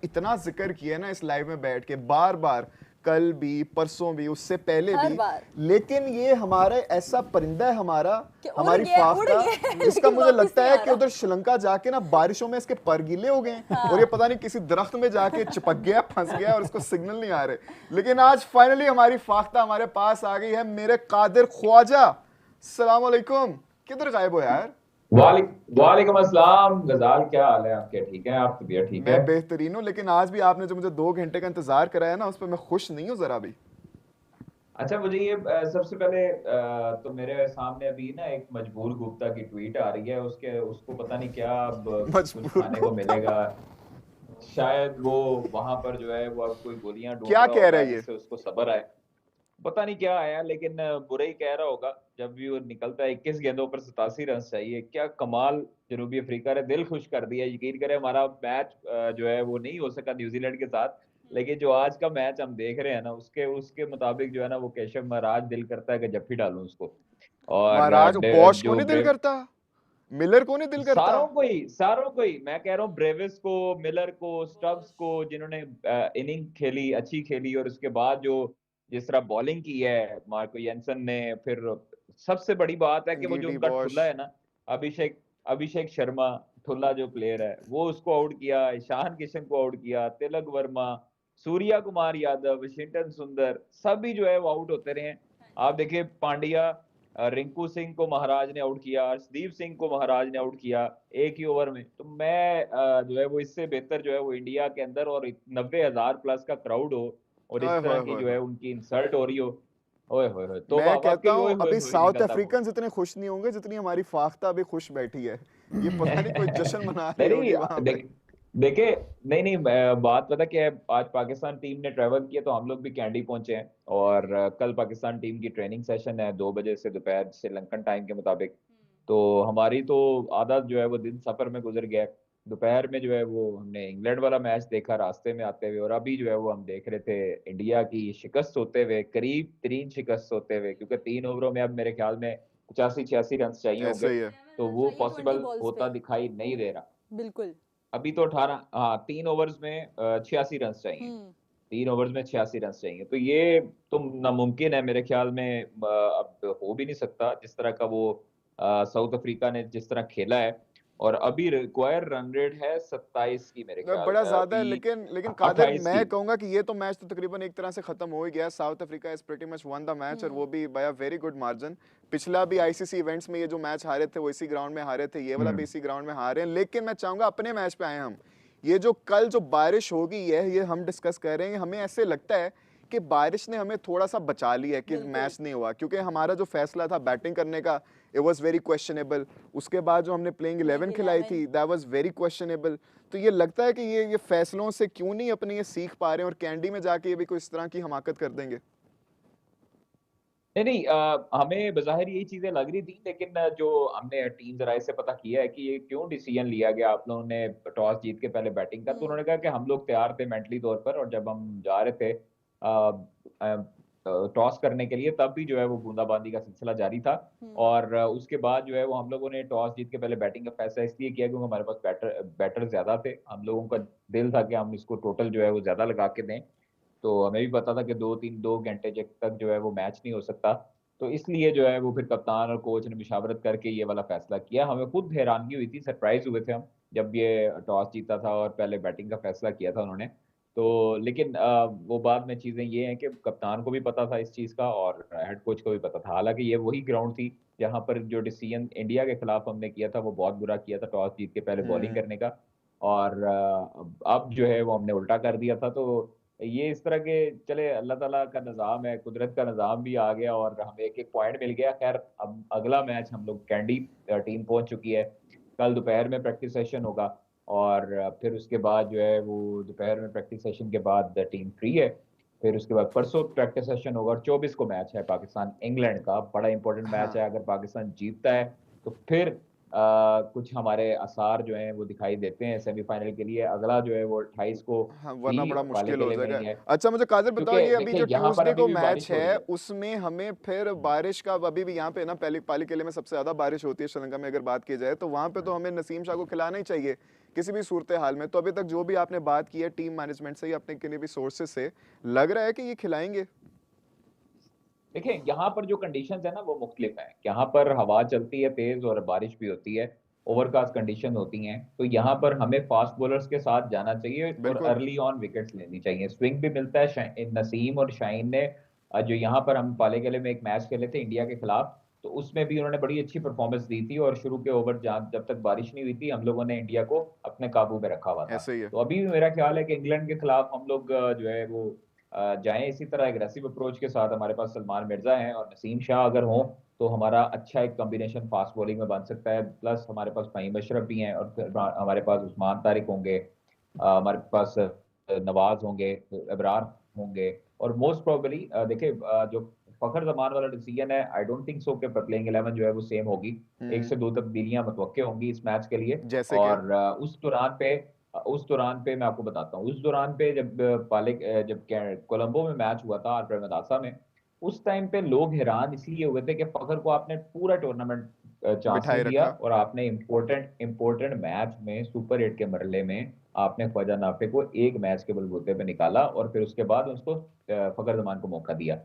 इतना जिक्र किया ना इस लाइव में बैठ के बार बार, कल भी, परसों भी, उससे पहले हर भी, बार लेकिन ये हमारा ऐसा परिंदा है हमारा, कि हमारी फाफ उड़ का, गया जिसका लेकिन मुझे वापस लगता नहीं है आ कि रहा। उधर श्रीलंका जाके ना बारिशों में इसके पर गीले हो गए और ये हाँ। पता नहीं किसी दरख्त में जाके चिपक गया, फंस गया और उसको सिग्नल नहीं आ रहे। लेकिन आज फाइनली हमारी फाख्ता हमारे पास आ गई है। मेरे कादिर ख्वाजा, सलाम अलैकुम, किधर गायब हो यार? वालेकुम अस्सलाम गजाल, क्या हाल है आपके? ठीक है, आप तबीयत ठीक मैं है? बेहतरीन हूँ, लेकिन आज भी आपने जो मुझे 2 घंटे का इंतजार कराया ना, उस पर मैं खुश नहीं हूँ जरा भी। अच्छा, मुझे ये सबसे पहले तो मेरे सामने अभी ना एक मजबूर गुप्ता की ट्वीट आ रही है, उसके उसको पता नहीं क्या अब कुछ मजबूर खाने को गुप्ता मिलेगा। शायद वो वहां पर जो है वो अब कोई गोलियां ढूंढ क्या रहा कह रहा होगा है ये? जिससे उसको सब्र आए। पता नहीं क्या आया, लेकिन बुरा ही कह रहा होगा। जब भी वो निकलता है 21 गेंदों पर 87 रन चाहिए, क्या कमाल जनूबी अफ्रीका ने दिल खुश कर दिया। यकीन करें, हमारा मैच जो है वो नहीं हो सका न्यूजीलैंड के साथ, लेकिन जो आज का मैच हम देख रहे हैं ना, उसके उसके मुताबिक जो है ना, वो केशव महाराज दिल करता है कि जफ्फी डालूं उसको। और महाराज बॉश को जो नहीं दिल करता? मिलर को नहीं दिल करता? सारों को ही मैं कह रहा हूँ, ब्रेविस को, मिलर को, स्टब्स को, जिन्होंने इनिंग खेली, अच्छी खेली, और उसके बाद जो जिस तरह बॉलिंग की है मार्को येंसन ने, फिर सबसे बड़ी बात है कि वो जो गिडी उनका बॉश। ठुल्ला है ना, अभिषेक अभिषेक शर्मा, ठुल्ला जो प्लेयर है, वो उसको आउट किया, ईशान किशन को आउट किया, तिलक वर्मा, सूर्या कुमार यादव, वाशिंगटन सुंदर, सभी जो है वो आउट होते रहे हैं। आप देखिए, पांड्या, रिंकू सिंह को महाराज ने आउट किया, अर्शदीप सिंह को महाराज ने आउट किया एक ही ओवर में। तो मैं जो है वो इससे बेहतर जो है वो इंडिया के अंदर और 90,000 प्लस का क्राउड हो और ओए इस तरह होए की होए जो है होए। उनकी इंसल्ट हो रही हो। ओए होए होए, तो मैं कहता वाकई हूं ओए होए अभी होए साउथ निकलता वो। अफ्रीकन इतने खुश नहीं होंगे जितनी हमारी फाख्ता अभी खुश बैठी है। ये पता नहीं कोई जश्न मना रही नहीं होगी नहीं, वहां पे। देखे, नहीं नहीं, बात पता क्या है, आज पाकिस्तान टीम ने ट्रैवल किया तो हम लोग भी कैंडी पहुंचे हैं, और कल पाकिस्तान टीम की ट्रेनिंग सेशन है 2 बजे से दोपहर, श्रीलंकन टाइम के मुताबिक। तो हमारी तो आधा जो है वो दिन सफर में गुजर गया है। दोपहर में जो है वो हमने इंग्लैंड वाला मैच देखा रास्ते में आते हुए, और अभी जो है वो हम देख रहे थे इंडिया की शिकस्त होते हुए, करीब 3 शिकस्त होते हुए, क्योंकि 3 ओवरों में अब मेरे ख्याल में 85-86 रन चाहिए ऐसे होंगे। ही है। तो रन वो चाहिए 20 पॉसिबल बॉल्स होता पे। दिखाई नहीं दे रहा। बिल्कुल। अभी तो 18, हाँ, 3 ओवर्स में 86 रन चाहिए। हम्म। 3 ओवर्स में 86 रन चाहिए, तो ये तो नामुमकिन है मेरे ख्याल में। अब हो भी नहीं सकता जिस तरह का वो साउथ अफ्रीका ने जिस तरह खेला है। और अभी रिक्वायर रन रेट है 27 की मेरे ख्याल बड़ा में, ज्यादा है, अभी लेकिन कादिर 28 की। मैं कहूंगा कि ये तो मैच तो तकरीबन एक तरह से खत्म हो ही गया। South Africa is pretty much won the match, और वो भी by a very good margin. पिछला भी आईसीसी इवेंट्स में ये जो मैच हारे थे वो इसी ग्राउंड में हारे थे, ये वाला भी हम्म। इसी ग्राउंड में हारे हैं। लेकिन मैं चाहूंगा अपने मैच पे आए हम। ये जो कल जो बारिश होगी है, ये हम डिस्कस कर रहे हैं, हमें ऐसे लगता है कि बारिश ने हमें थोड़ा सा बचा लिया है कि बिल्कुल। मैच नहीं हुआ, क्योंकि हमारा जो फैसला था बैटिंग करने का, इट वाज वेरी क्वेश्चनेबल। उसके बाद जो हमने प्लेइंग 11 प्लेइंग खिलाई 11। थी, दैट वाज वेरी क्वेश्चनेबल। तो ये लगता है कि ये फैसलों से क्यों नहीं अपने ये सीख पा रहे हैं और कैंडी में जाके ये भी कोई इस तरह की हमाकत कर देंगे। नहीं नहीं, हमें बज़ाहिर यही चीजें लग रही थी, लेकिन जो हमने टीम जराए से पता किया है कि ये क्यों डिसीजन लिया गया आप लोगों ने टॉस जीत के पहले बैटिंग का। तो उन्होंने कहा कि हम लोग तैयार थे मेंटली तौर पर, और जब हम जा रहे थे टॉस करने के लिए, तब भी जो है वो बूंदाबांदी का सिलसिला जारी था। और उसके बाद जो है वो हम लोगों ने टॉस जीत के पहले बैटिंग का फैसला इसलिए किया क्योंकि हमारे पास बैटर ज्यादा थे। हम लोगों का दिल था कि हम इसको टोटल जो है वो ज्यादा लगा के दें। तो हमें भी पता था कि 2 घंटे तक जो है वो मैच नहीं हो सकता। तो इसलिए जो है वो फिर कप्तान और कोच ने मुशावरत करके ये वाला फैसला किया। हमें खुद हैरानगी हुई थी, सरप्राइज हुए थे हम जब ये टॉस जीता था और पहले बैटिंग का फैसला किया था उन्होंने। तो लेकिन वो बाद में चीजें ये हैं कि कप्तान को भी पता था इस चीज का और हेड कोच को भी पता था। हालांकि ये वही ग्राउंड थी जहां पर जो डिसीजन इंडिया के खिलाफ हमने किया था वो बहुत बुरा किया था, टॉस जीत के पहले बॉलिंग हम्म। करने का। और अब जो है वो हमने उल्टा कर दिया था। तो ये इस तरह के, चले, अल्लाह ताला का निज़ाम है, कुदरत का निज़ाम भी आ गया और हमें एक एक पॉइंट मिल गया। खैर, अब अगला मैच हम लोग कैंडी टीम पहुंच चुकी है। कल दोपहर में प्रैक्टिस सेशन होगा, और फिर उसके बाद जो है वो दोपहर में प्रैक्टिस सेशन के बाद टीम फ्री है। फिर उसके बाद परसों प्रैक्टिस सेशन होगा, और 24 को मैच है पाकिस्तान इंग्लैंड का, बड़ा इंपॉर्टेंट मैच है। हाँ अगर पाकिस्तान जीतता है तो फिर कुछ हमारे आसार जो हैं वो दिखाई देते हैं सेमीफाइनल के लिए। अगला जो है वो 28 को हाँ, भी वरना बड़ा पाले मुश्किल हो किले में जाएगा। ही है। अच्छा मुझे कादिर बताओ, क्योंकि ये अभी देखिए जो यहाँ पर ट्यूसडे अभी को भी मैच बारिश हो रही है है। उसमें हमें फिर बारिश का, अभी भी यहाँ पे ना पहले पाली किले में सबसे ज्यादा बारिश होती है श्रीलंका में, अगर बात की जाए तो वहां पे तो हमें नसीम शाह को खिलाना ही चाहिए, किसी भी सूरत हाल में। तो अभी तक जो भी आपने बात की है टीम मैनेजमेंट से या अपने किन्हीं भी सोर्सेज से, लग रहा है कि ये खिलाएंगे? देखिए यहाँ पर जो कंडीशंस है ना वो मुख्तलिफ हैं। यहाँ पर हवा चलती है तेज और बारिश भी होती है, ओवरकास्ट कंडीशन होती हैं। तो यहाँ पर हमें फास्ट बॉलर्स के साथ जाना चाहिए और बिल्कुल। अर्ली ऑन विकेट्स लेनी चाहिए। स्विंग भी मिलता है। नसीम और शाहीन ने जो यहाँ पर हम पाले गले में एक मैच खेले थे इंडिया के खिलाफ, तो उसमें भी उन्होंने बड़ी अच्छी परफॉर्मेंस दी थी। और शुरू के ओवर जब तक बारिश नहीं हुई थी हम लोगों ने इंडिया को अपने काबू में रखा हुआ था। ऐसे ही है। तो अभी भी मेरा ख्याल है कि इंग्लैंड के खिलाफ हम लोग जो है वो जाएं इसी तरह एग्रेसिव अप्रोच के साथ। हमारे पास सलमान मिर्जा हैं और नसीम शाह अगर हो तो हमारा अच्छा एक कॉम्बिनेशन फास्ट बॉलिंग में बन सकता है। प्लस हमारे पास फहीम अशरफ भी हैं और फिर हमारे पास उस्मान तारिक होंगे, हमारे पास नवाज होंगे, इब्रार होंगे। और मोस्ट प्रोबेबली देखिए जो फखर जमान वाला डिसीजन है, आई डोंट थिंक सो कि प्लेइंग 11 जो है वो सेम होगी। एक से दो तब्दीलियां मुतवक्के होंगी इस मैच के लिए। जैसे कि और उस दौरान पे मैं आपको बताता हूँ। उस दौरान पे जब कोलंबो में मैच हुआ था आर में, उस टाइम पे लोग हैरान इसलिए हुए थे कि फखर को आपने पूरा टूर्नामेंट चांस बिठाए नहीं दिया रखा। और आपने इंपॉर्टेंट मैच में सुपर 8 के मरले में आपने ख्वाजा नाफे को एक मैच के बलबूते पे निकाला और फिर उसके बाद उसको फखर जमान को मौका दिया।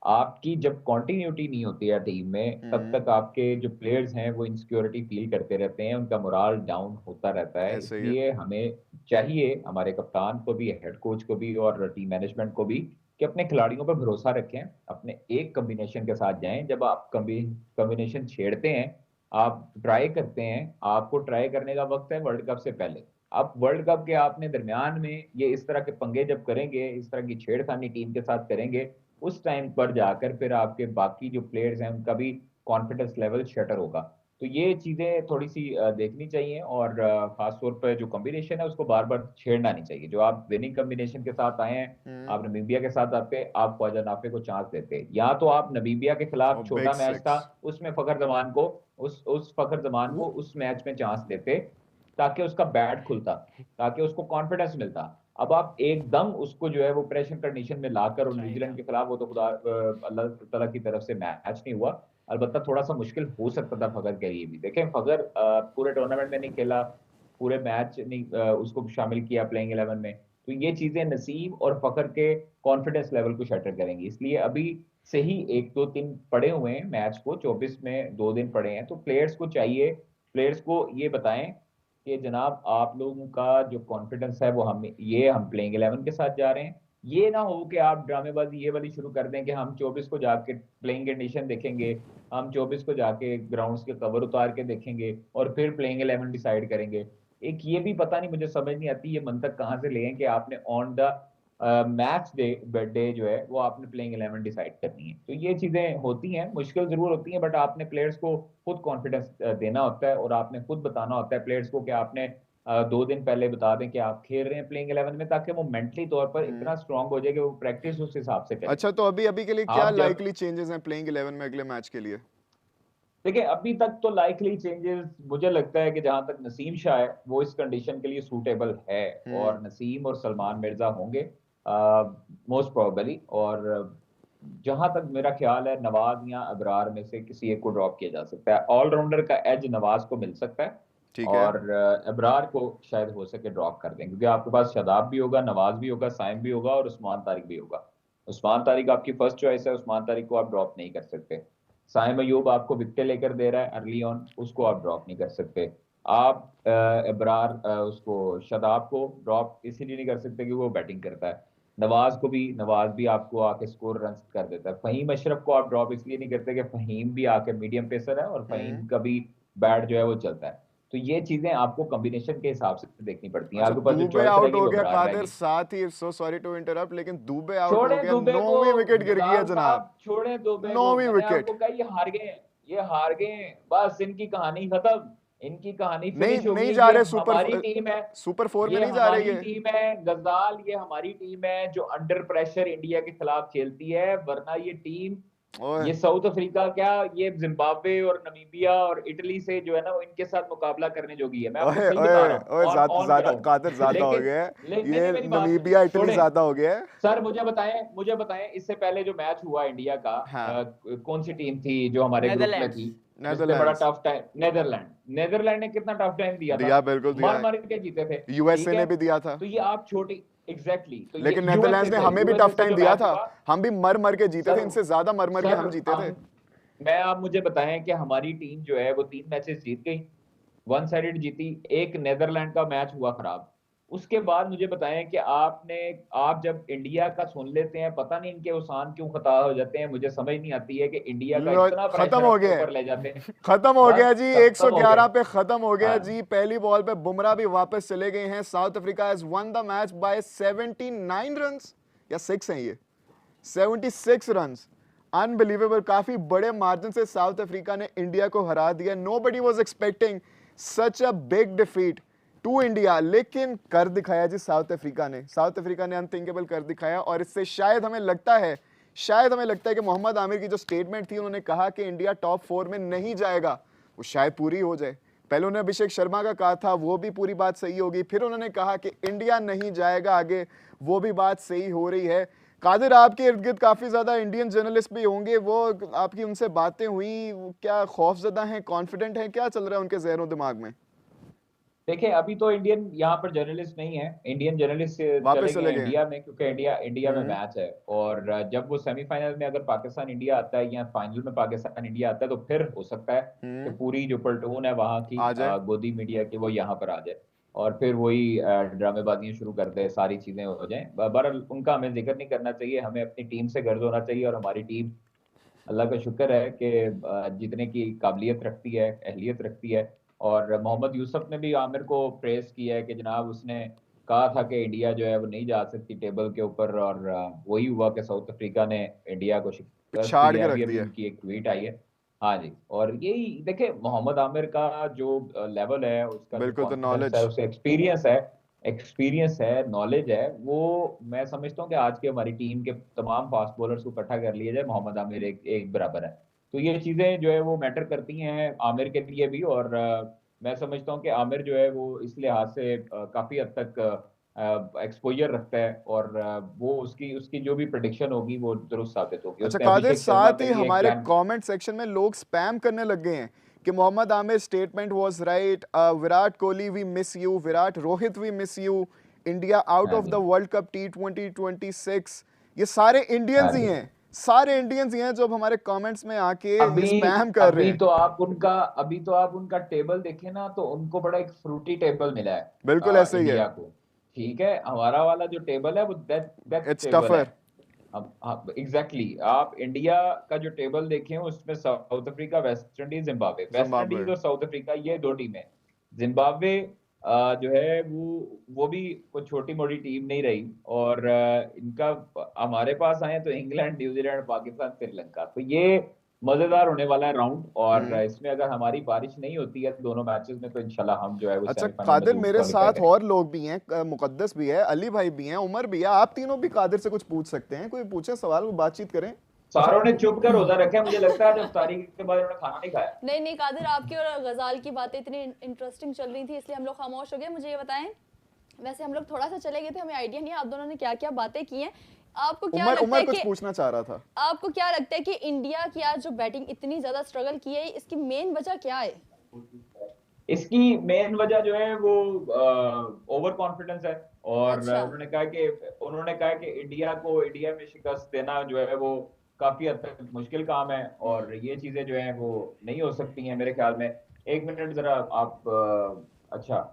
आपकी जब कंटिन्यूटी नहीं होती है टीम में तब हम्म। तक आपके जो प्लेयर्स हैं वो इनसिक्योरिटी फील करते रहते हैं, उनका मोराल डाउन होता रहता है। ऐसे ही है। इसलिए हमें चाहिए, हमारे कप्तान को भी, हेड कोच को भी और टीम मैनेजमेंट को भी, कि अपने खिलाड़ियों पर भरोसा रखें, अपने एक कॉम्बिनेशन के साथ जाएं। जब आप कॉम्बिनेशन छेड़ते हैं, आप ट्राई करते हैं, आपको ट्राई करने का वक्त है वर्ल्ड कप से पहले। आप वर्ल्ड कप के आपने दरमियान में ये इस तरह के पंगे जब करेंगे, इस तरह की छेड़खानी टीम के साथ करेंगे, उस टाइम पर जाकर फिर आपके बाकी जो प्लेयर्स हैं उनका भी कॉन्फिडेंस लेवल शटर होगा। तो ये चीजें थोड़ी सी देखनी चाहिए। और खास तौर पर जो कॉम्बिनेशन है उसको बार बार छेड़ना नहीं चाहिए। जो आप विनिंग कॉम्बिनेशन के साथ आए हैं, हम्म। आप नमीबिया के साथ आते, आप ख्वाजा नाफे को चांस देते, या तो आप नमीबिया के और खिलाफ बिग छोटा मैच था सिक्स। उसमें फखर जमान को उस फखर जमान को उस मैच में चांस देते, ताकि उसका बैट खुलता, ताकि उसको कॉन्फिडेंस मिलता। अब आप एकदम उसको जो है वो प्रेशर कंडीशन में लाकर, और न्यूजीलैंड के खिलाफ वो तो खुदा अल्लाह ताला की तरफ से मैच नहीं हुआ, अलबत्ता थोड़ा सा मुश्किल हो सकता था फगर के लिए भी। देखें फगर पूरे टूर्नामेंट में नहीं खेला, पूरे मैच नहीं उसको शामिल किया प्लेइंग 11 में, तो ये चीजें नसीम और फकर के कॉन्फिडेंस लेवल को शटर करेंगी। इसलिए अभी से ही एक दो दिन पड़े हुए हैं मैच को, 24 में 2 दिन पड़े हैं, तो प्लेयर्स को चाहिए, प्लेयर्स को ये बताएं कि जनाब आप लोगों का जो कॉन्फिडेंस है वो हम प्लेइंग 11 के साथ जा रहे हैं। ये ना हो कि आप ड्रामेबाजी ये वाली शुरू कर दें कि हम 24 को जाके प्लेइंग कंडीशन देखेंगे, हम 24 को जाके ग्राउंड्स के कवर उतार के देखेंगे और फिर प्लेइंग 11 डिसाइड करेंगे। एक ये भी पता नहीं, मुझे समझ नहीं आती ये मंतक कहाँ से ले हैं कि आपने ऑन द मैच डे जो है वो आपने प्लेइंग 11 डिसाइड करनी है। तो ये चीजें होती हैं, मुश्किल जरूर होती हैं, बट आपने प्लेयर्स को खुद कॉन्फिडेंस देना होता है और आपने खुद बताना होता है प्लेयर्स को कि आपने 2 दिन पहले बता दें कि आप खेल रहे हैं प्लेइंग 11 में, ताकि वो मेंटली तौर पर हम्म। इतना स्ट्रांग हो जाए कि वो प्रैक्टिस उस हिसाब से करे। अच्छा, तो अभी अभी के लिए क्या आप जब लाइकली चेंजेस हैं प्लेइंग 11 में अगले मैच के लिए? देखिए अभी तक तो लाइकली चेंजेस मुझे लगता है कि जहां तक नसीम शाह है वो इस कंडीशन के लिए सूटेबल है, हम्म। और नसीम और सलमान मिर्जा होंगे मोस्ट प्रोबेबली। और जहां तक मेरा ख्याल है नवाज या अबरार में से किसी एक को ड्रॉप किया जा सकता है। ऑलराउंडर का एज नवाज को मिल सकता है ठीक है। और अबरार को शायद हो सके ड्रॉप कर दें, क्योंकि आपके पास शादाब भी होगा, नवाज भी होगा, साइम भी होगा और उस्मान तारिक भी होगा। उस्मान तारिक आपकी फर्स्ट चॉइस है, उस्मान तारिक को आप ड्रॉप नहीं कर सकते। साइम अयूब आपको विकेट लेकर दे रहा है अर्ली ऑन, उसको आप ड्रॉप नहीं कर सकते। आप इब्रार उसको शादाब को ड्रॉप इसीलिए नहीं कर सकते कि वो बैटिंग करता है। नवाज भी आपको आके स्कोर रन कर देता है। फहीम अशरफ को आप ड्रॉप इसलिए नहीं करते कि फहीम भी आके मीडियम पेसर है और हम्म। फहीम का भी बैट जो है वो चलता है। तो ये चीजें आपको कॉम्बिनेशन के हिसाब से देखनी पड़ती हैं। अच्छा, आपके पास जो दुबे चॉइस आउट रहेगी हो वो गया इब्रार कादिर, रहेगी। साथ ही सो सॉरी टू इंटरप्ट, लेकिन दुबे आउट हो छोड़े गया, दुबे को, 9वीं विकेट गिर गई है निजाम जनाब। साहब छोड़े दुबे को, 9वीं मैंने विकेट। आपको कहा ये हार गए हैं, ये हार गए हैं, बस इनकी कहानी खत्म, इनकी कहानी नहीं फिनिश होगी। नहीं जा ये रहे हमारी टीम है, सुपर 4 में ये नहीं जा रही हमारी है। टीम है गजाल, ये हमारी टीम है जो अंडर प्रेशर इंडिया के खिलाफ खेलती है। वरना ये टीम, ओए ये साउथ अफ्रीका क्या, ये जिम्बाब्वे और नमीबिया और इटली से जो है ना वो इनके साथ मुकाबला करने जोगी है। मैं आपको ओए सही ओए बता रहा हूँ, ओए, ऑन ऑन ज्यादा ग्राउंड। कादिर, ज्यादा हो लेकिन गया है। नहीं ये नहीं, मेरी बात सुनिए, नमीबिया इटली छोड़े ज्यादा हो गया है। सर, मुझे बताएं इससे पहले जो मैच हुआ इंडिया का हाँ। कौन सी टीम थी जो हमारे ग्रुप में नेदरलैंड्स। थी? इससे बड़ा टफ टाइम नेदरलैंड ने कितना टफ टाइम दिया था, बिल्कुल दिया, मार के जीते थे। यूएसए ने भी दिया था। तो ये आप छोटी एग्जैक्टली तो लेकिन नेदरलैंड्स ने हमें भी टफ टाइम दिया था, हम भी मर के जीते थे, इनसे ज्यादा मर के हम जीते थे। मैं आप मुझे बताएं कि हमारी टीम जो है वो 3 मैचेस जीत गई, वन साइडेड जीती, एक नेदरलैंड का मैच हुआ खराब। उसके बाद मुझे बताएं कि आप जब इंडिया का सुन लेते हैं, पता नहीं इनके उसान क्यों खता हो जाते हैं, मुझे समझ नहीं आती है कि इंडिया का इतना खत्म हो गया ऊपर ले जाते हैं। खत्म हो गया जी, 111 पे खत्म हो गया जी। पहली बॉल पे बुमराह भी वापस चले गए हैं। South Africa has one the match by 79 runs या 6 हैं ये, 76 रन्स, अनबिलीवेबल। काफी बड़े मार्जिन से साउथ अफ्रीका ने इंडिया को हरा दिया। Nobody was expecting such a big defeat to India, लेकिन कर दिखाया जी साउथ अफ्रीका ने। साउथ अफ्रीका ने अनथिंकेबल कर दिखाया, और इससे शायद हमें लगता है कि मोहम्मद आमिर की जो स्टेटमेंट थी, उन्होंने कहा कि इंडिया टॉप 4 में नहीं जाएगा, वो शायद पूरी हो जाए। पहले उन्होंने अभिषेक शर्मा का कहा था, वो भी पूरी बात सही होगी। फिर उन्होंने कहा कि इंडिया नहीं जाएगा आगे, वो भी बात सही हो रही है। कादिर, आपके इर्द गिर्द काफी ज्यादा इंडियन जर्नलिस्ट भी होंगे, वो आपकी उनसे बातें हुई, क्या खौफजदा हैं, कॉन्फिडेंट हैं, क्या चल रहा है उनके जहनो दिमाग में? देखिए, अभी तो इंडियन यहाँ पर जर्नलिस्ट नहीं है, इंडियन जर्नलिस्ट चले गए इंडिया में, क्योंकि इंडिया में मैच है। और जब वो सेमीफाइनल में अगर पाकिस्तान इंडिया आता है या फाइनल में पाकिस्तान इंडिया आता है, तो फिर हो सकता है कि पूरी जो पलटून है वहां की गोदी मीडिया की वो यहाँ पर आ जाए, और फिर वही ड्रामेबाजियां शुरू कर दे, सारी चीजें हो जाएं। बहरहाल उनका हमें जिक्र नहीं करना चाहिए, हमें अपनी टीम से गर्ज होना चाहिए। और हमारी टीम, अल्लाह का शुक्र है कि जितने की काबिलियत रखती है, अहलियत रखती है। और मोहम्मद यूसुफ ने भी आमिर को प्रेस किया है कि जनाब उसने कहा था कि इंडिया जो है वो नहीं जा सकती टेबल के ऊपर, और वही हुआ कि साउथ अफ्रीका ने इंडिया को शिकस्त दी है। अभी उनकी एक ट्वीट आई है। हाँ जी, और यही देखे मोहम्मद आमिर का जो लेवल है, उसका जो कॉन्फिडेंस है, उसका एक्सपीरियंस है, नॉलेज है, वो मैं समझता हूँ कि आज के हमारी टीम के तमाम फास्ट बॉलर्स को इकट्ठा कर लिया जाए, मोहम्मद आमिर एक बराबर है। तो ये चीजें जो है वो मैटर करती हैं आमिर के लिए भी। और मैं समझता हूँ कि आमिर जो है वो इस लिहाज से काफी हद तक एक्सपोजर रखता है, और वो उसकी उसकी जो भी प्रेडिक्शन होगी वो दुरुस्त साबित होगी। अच्छा कादिर, साथ ही हमारे कमेंट सेक्शन में लोग स्पैम करने लग गए हैं कि Mohammad Amir statement was right, Virat Kohli we miss you, Virat Rohit we miss you, India out of the world cup T20 26। ये सारे इंडियंस ही हैं, सारे इंडियंस ही हैं जो हमारे कमेंट्स में आके स्पैम कर रहे हैं। अभी तो आप उनका टेबल देखें ना, तो उनको बड़ा एक फ्रूटी टेबल मिला है। बिल्कुल ऐसे ही है, ठीक है। हमारा वाला जो टेबल है वो इट्स टफर। एग्जैक्टली आप इंडिया का जो टेबल देखें, उसमें south Africa, West Indies, Zimbabwe, West Indies और साउथ अफ्रीका, ये 2 टीमें। जिम्बाब्वे जो है वो भी कोई छोटी मोटी टीम नहीं रही, और इनका हमारे पास आए तो इंग्लैंड, न्यूजीलैंड, पाकिस्तान, श्रीलंका। तो ये मजेदार होने वाला है राउंड, और इसमें अगर हमारी बारिश नहीं होती है दोनों मैचेस में, तो इंशाल्लाह हम जो है वो अच्छा कादिर, मेरे साथ और लोग भी हैं, मुकद्दस भी है, अली भाई भी हैं, उमर भी है, आप तीनों भी कादिर से कुछ पूछ सकते हैं, कोई पूछे सवाल, वो बातचीत करें। सारों ने चुप कर रोजा रखा है, मुझे लगता है जब तारीख के बाद उन्होंने खाना नहीं खाया। नहीं कादिर, आपकी और गजाल की बातें इतनी इंटरेस्टिंग चल रही थी, इसलिए हम लोग खामोश हो गए। मुझे ये बताएं, वैसे हम लोग थोड़ा सा चले गए थे, हमें आइडिया नहीं आप दोनों ने क्या क्या बातें की हैं। आपको क्या लगता है कुछ पूछना चाह रहा था, आपको क्या लगता है कि इंडिया की आज जो बैटिंग इतनी ज्यादा स्ट्रगल की है, इसकी मेन वजह क्या है? इसकी मेन वजह जो है वो ओवर कॉन्फिडेंस है। और अच्छा। उन्होंने कहा कि इंडिया में शिकस्त देना जो है वो काफी हद तक मुश्किल काम है, और ये चीजें जो है वो नहीं हो सकती हैं मेरे ख्याल में। एक मिनट जरा आप अच्छा,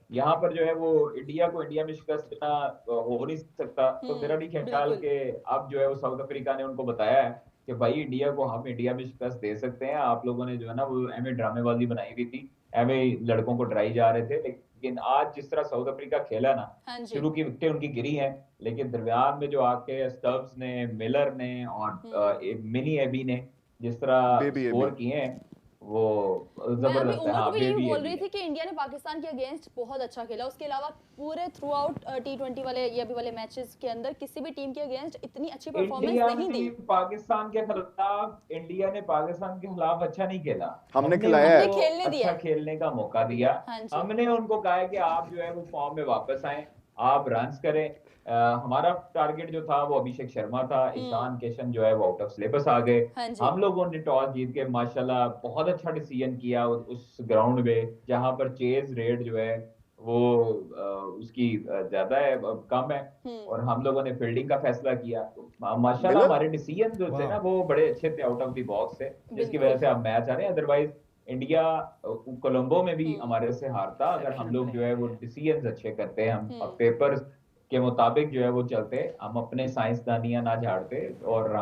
यहाँ पर जो है वो इंडिया में शिकस्त देना हो नहीं सकता। तो मेरा भी ख्याल कि अब जो है वो साउथ अफ्रीका ने उनको बताया है कि भाई हम इंडिया में शिकस्त दे सकते हैं। आप लोगों ने जो है ना वो एवं ड्रामेबाजी बनाई हुई थी, एवं लड़कों को डराई जा रहे थे, लेकिन आज जिस तरह साउथ अफ्रीका खेला ना, शुरू की विकेटें उनकी गिरी हैं, लेकिन दरमियान में जो आके स्टब्स ने, मिलर ने और मिनी एबी ने जिस तरह स्कोर किए हैं वो जबरदस्त है। हाँ, मैं भी बोल रही थी कि इंडिया ने पाकिस्तान के अगेंस्ट बहुत अच्छा खेला, उसके अलावा पूरे थ्रू आउट T20 वाले या भी वाले मैचेस के अंदर किसी भी टीम के अगेंस्ट इतनी अच्छी परफॉर्मेंस नहीं दी। इंडिया ने पाकिस्तान के खिलाफ अच्छा नहीं खेला, हमने खिलाया है, अच्छा खेलने का मौका दिया। हमने उनको कहा है कि आप जो है वो फॉर्म में वापस आए, आप रन्स करें, हमारा टारगेट जो था वो अभिषेक शर्मा था, ईशान किशन जो है वो आउट ऑफ सिलेबस आ गए। हाँ जी। हम लोगों ने टॉस जीत के माशाल्लाह बहुत अच्छा डिसीजन किया उस ग्राउंड में जहां पर चेज रेट जो है वो उसकी ज्यादा है, कम है, और हम लोगों ने फील्डिंग का फैसला किया। तो माशाल्लाह मिलर हमारे डिसीजन जो थे ना वो बड़े अच्छे थे, आउट ऑफ द बॉक्स थे, जिसकी बिल्कुल। वजह से हम मैच आ रहे हैं। अदरवाइज इंडिया कोलंबो में भी हमारे से हारता अगर हम लोग जो है वो डिसीजंस अच्छे करते, हम पेपर्स के मुताबिक जो है वो चलते, हम अपने साइंसदानियां ना झाड़ते और हम